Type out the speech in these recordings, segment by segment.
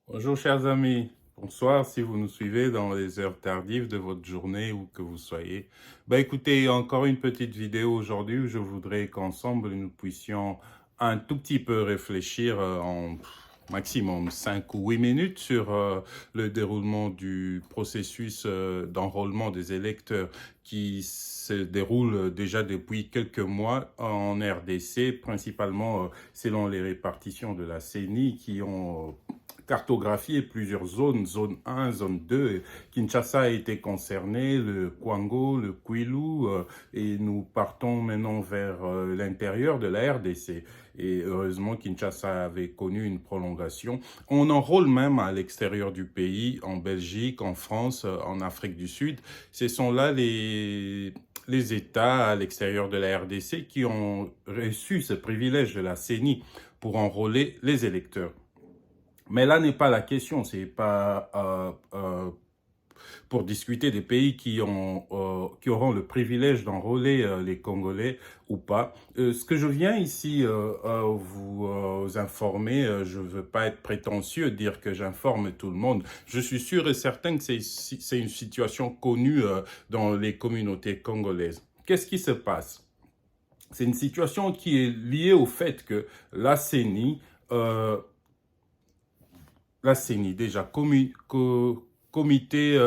Bonjour chers amis, bonsoir si vous nous suivez dans les heures tardives de votre journée où que vous soyez. Écoutez, encore une petite vidéo aujourd'hui où je voudrais qu'ensemble nous puissions un tout petit peu réfléchir en maximum 5 ou 8 minutes sur le déroulement du processus d'enrôlement des électeurs qui se déroule déjà depuis quelques mois en RDC, principalement selon les répartitions de la CENI qui ont cartographié plusieurs zones, zone 1, zone 2. Kinshasa a été concerné, le Kwango, le Kwilu, et nous partons maintenant vers l'intérieur de la RDC. Et heureusement, Kinshasa avait connu une prolongation. On enrôle même à l'extérieur du pays, en Belgique, en France, en Afrique du Sud. Ce sont là les États à l'extérieur de la RDC qui ont reçu ce privilège de la CENI pour enrôler les électeurs. Mais là n'est pas la question, c'est pas pour discuter des pays qui auront le privilège d'enrôler les Congolais ou pas. Ce que je viens ici vous informer, je ne veux pas être prétentieux, dire que j'informe tout le monde. Je suis sûr et certain que c'est une situation connue dans les communautés congolaises. Qu'est-ce qui se passe? C'est une situation qui est liée au fait que la CENI déjà, comité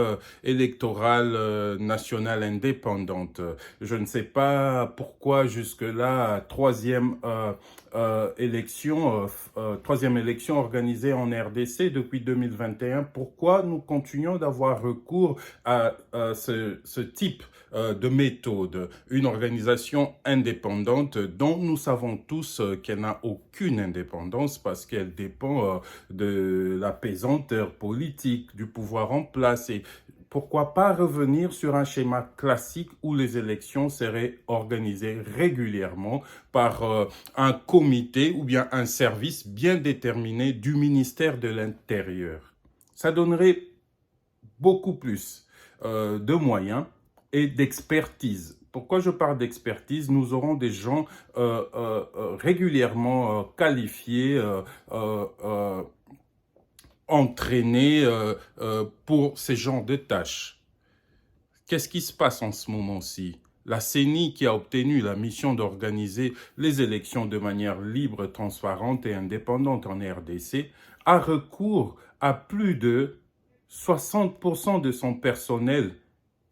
électoral national indépendante. Je ne sais pas pourquoi jusque-là, troisième élection organisée en RDC depuis 2021. Pourquoi nous continuons d'avoir recours à ce type de méthode, une organisation indépendante dont nous savons tous qu'elle n'a aucune indépendance parce qu'elle dépend de la pesanteur politique, du pouvoir en place. Et pourquoi pas revenir sur un schéma classique où les élections seraient organisées régulièrement par un comité ou bien un service bien déterminé du ministère de l'Intérieur. Ça donnerait beaucoup plus de moyens et d'expertise. Pourquoi je parle d'expertise? Nous aurons des gens régulièrement qualifiés, entraînés pour ces genres de tâches. Qu'est-ce qui se passe en ce moment-ci? La CENI, qui a obtenu la mission d'organiser les élections de manière libre, transparente et indépendante en RDC, a recours à plus de 60% de son personnel.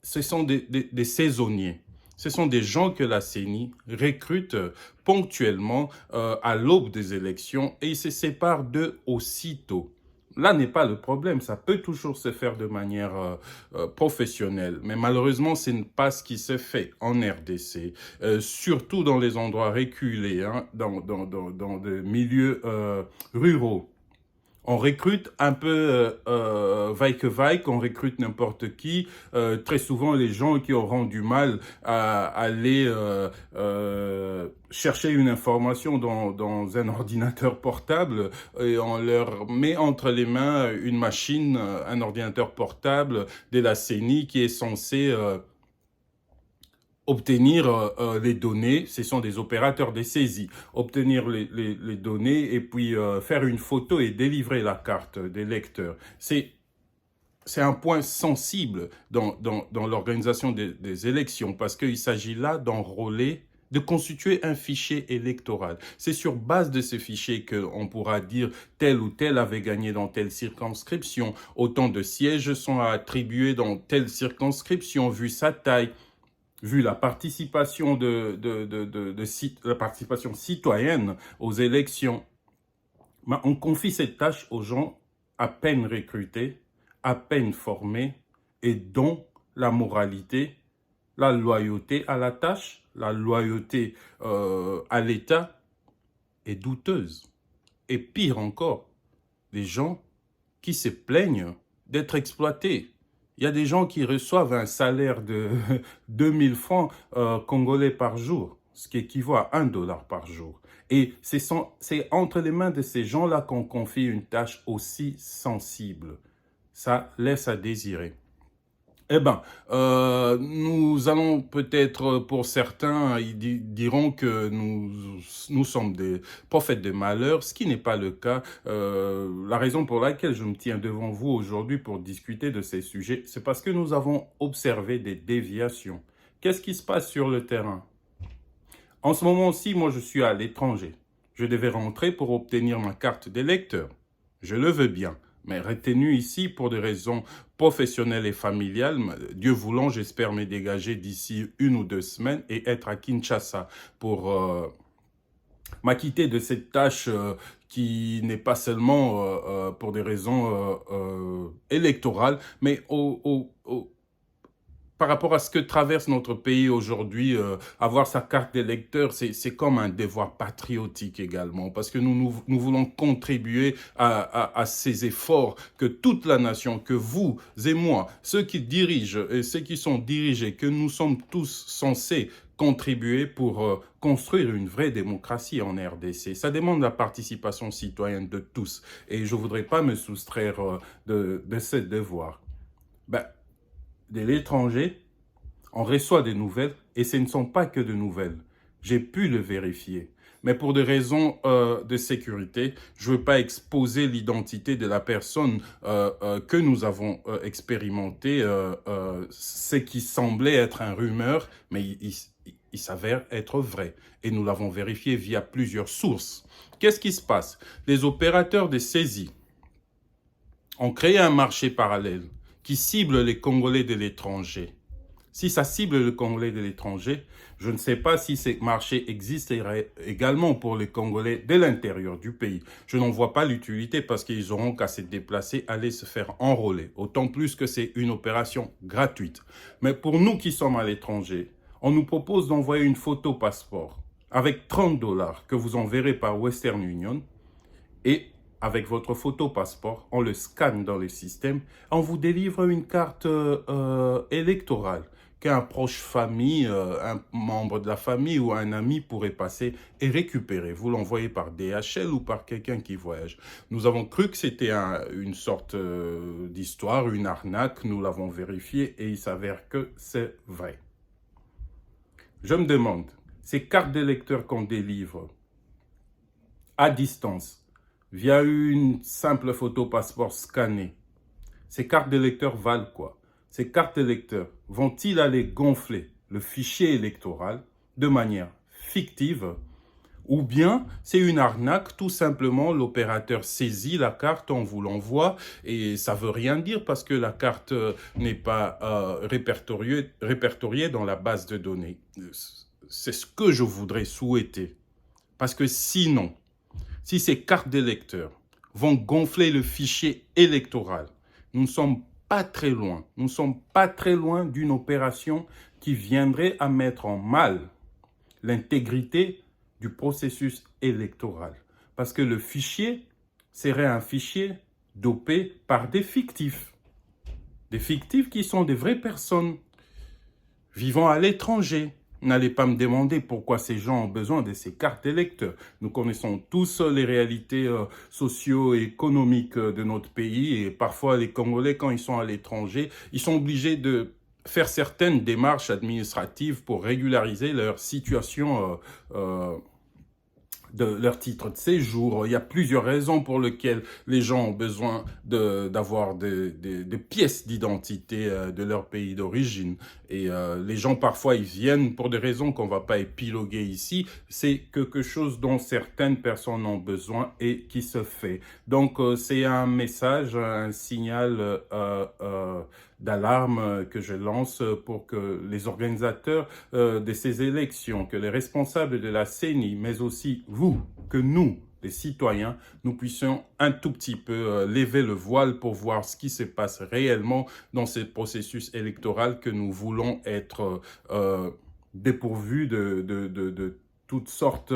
Ce sont des saisonniers. Ce sont des gens que la CENI recrute ponctuellement à l'aube des élections et ils se séparent d'eux aussitôt. Là n'est pas le problème, ça peut toujours se faire de manière professionnelle, mais malheureusement, ce n'est pas ce qui se fait en RDC, surtout dans les endroits reculés, hein, dans des milieux ruraux. On recrute un peu vaille que vaille, on recrute n'importe qui. Très souvent, les gens qui auront du mal à aller chercher une information dans un ordinateur portable, et on leur met entre les mains une machine, un ordinateur portable de la CENI qui est censé obtenir les données, ce sont des opérateurs de saisie, obtenir les données et puis faire une photo et délivrer la carte des lecteurs. C'est un point sensible dans l'organisation des élections parce qu'il s'agit là d'enrôler, de constituer un fichier électoral. C'est sur base de ce fichier qu'on pourra dire tel ou tel avait gagné dans telle circonscription, autant de sièges sont attribués dans telle circonscription vu sa taille, vu la participation la participation citoyenne aux élections. On confie cette tâche aux gens à peine recrutés, à peine formés, et dont la moralité, la loyauté à la tâche, la loyauté à l'État est douteuse. Et pire encore, des gens qui se plaignent d'être exploités. Il y a des gens qui reçoivent un salaire de 2000 francs congolais par jour, ce qui équivaut à 1 dollar par jour. Et c'est entre les mains de ces gens-là qu'on confie une tâche aussi sensible. Ça laisse à désirer. Eh ben, nous allons peut-être, pour certains, ils diront que nous sommes des prophètes de malheur, ce qui n'est pas le cas. La raison pour laquelle je me tiens devant vous aujourd'hui pour discuter de ces sujets, c'est parce que nous avons observé des déviations. Qu'est-ce qui se passe sur le terrain? En ce moment-ci, moi, je suis à l'étranger. Je devais rentrer pour obtenir ma carte d'électeur. Je le veux bien, mais retenu ici pour des raisons professionnelles et familiales. Dieu voulant, j'espère me dégager d'ici 1 ou 2 semaines et être à Kinshasa pour m'acquitter de cette tâche qui n'est pas seulement pour des raisons électorales, mais par rapport à ce que traverse notre pays aujourd'hui, avoir sa carte d'électeur, c'est comme un devoir patriotique également, parce que nous voulons contribuer à ces efforts que toute la nation, que vous et moi, ceux qui dirigent et ceux qui sont dirigés, que nous sommes tous censés contribuer pour construire une vraie démocratie en RDC. Ça demande la participation citoyenne de tous, et je ne voudrais pas me soustraire de ce devoir. Ben, de l'étranger, on reçoit des nouvelles et ce ne sont pas que de nouvelles. J'ai pu le vérifier. Mais pour des raisons de sécurité, je ne veux pas exposer l'identité de la personne que nous avons expérimenté, ce qui semblait être une rumeur, mais il s'avère être vrai. Et nous l'avons vérifié via plusieurs sources. Qu'est-ce qui se passe? Les opérateurs de saisie ont créé un marché parallèle qui cible les Congolais de l'étranger. Si ça cible le Congolais de l'étranger, je ne sais pas si ces marchés existeraient également pour les Congolais de l'intérieur du pays. Je n'en vois pas l'utilité parce qu'ils auront qu'à se déplacer, aller se faire enrôler. Autant plus que c'est une opération gratuite. Mais pour nous qui sommes à l'étranger, on nous propose d'envoyer une photo passeport avec 30 $ que vous enverrez par Western Union et avec votre photo passeport, on le scanne dans le système, on vous délivre une carte électorale qu'un proche famille, un membre de la famille ou un ami pourrait passer et récupérer. Vous l'envoyez par DHL ou par quelqu'un qui voyage. Nous avons cru que c'était une sorte d'histoire, une arnaque. Nous l'avons vérifié et il s'avère que c'est vrai. Je me demande, ces cartes d'électeurs qu'on délivre à distance, via une simple photo passeport scannée, ces cartes d'électeurs valent quoi? Ces cartes d'électeurs vont-ils aller gonfler le fichier électoral de manière fictive? Ou bien c'est une arnaque, tout simplement l'opérateur saisit la carte, on vous l'envoie et ça ne veut rien dire parce que la carte n'est pas répertoriée dans la base de données. C'est ce que je voudrais souhaiter. Parce que sinon, si ces cartes d'électeurs vont gonfler le fichier électoral, nous ne sommes pas très loin. Nous ne sommes pas très loin d'une opération qui viendrait à mettre en mal l'intégrité du processus électoral. Parce que le fichier serait un fichier dopé par des fictifs. Des fictifs qui sont des vraies personnes vivant à l'étranger. N'allez pas me demander pourquoi ces gens ont besoin de ces cartes électeurs. Nous connaissons tous les réalités socio-économiques de notre pays et parfois les Congolais, quand ils sont à l'étranger, ils sont obligés de faire certaines démarches administratives pour régulariser leur situation de leur titre de séjour. Il y a plusieurs raisons pour lesquelles les gens ont besoin d'avoir des pièces d'identité de leur pays d'origine. Et les gens, parfois, ils viennent pour des raisons qu'on ne va pas épiloguer ici. C'est quelque chose dont certaines personnes ont besoin et qui se fait. Donc, c'est un message, un signal d'alarme que je lance pour que les organisateurs de ces élections, que les responsables de la CENI, mais aussi vous, que nous, les citoyens, nous puissions un tout petit peu lever le voile pour voir ce qui se passe réellement dans ce processus électoral que nous voulons être dépourvus de toutes sortes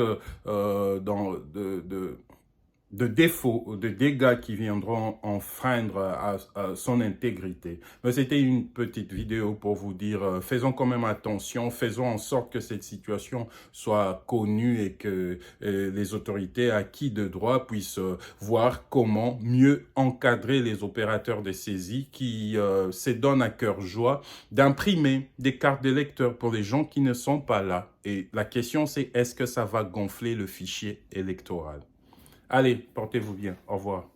de défauts, de dégâts qui viendront enfreindre à son intégrité. Mais c'était une petite vidéo pour vous dire, faisons quand même attention, faisons en sorte que cette situation soit connue et que les autorités acquis de droit puissent voir comment mieux encadrer les opérateurs de saisie qui se donnent à cœur joie d'imprimer des cartes d'électeurs pour les gens qui ne sont pas là. Et la question c'est, est-ce que ça va gonfler le fichier électoral? Allez, portez-vous bien. Au revoir.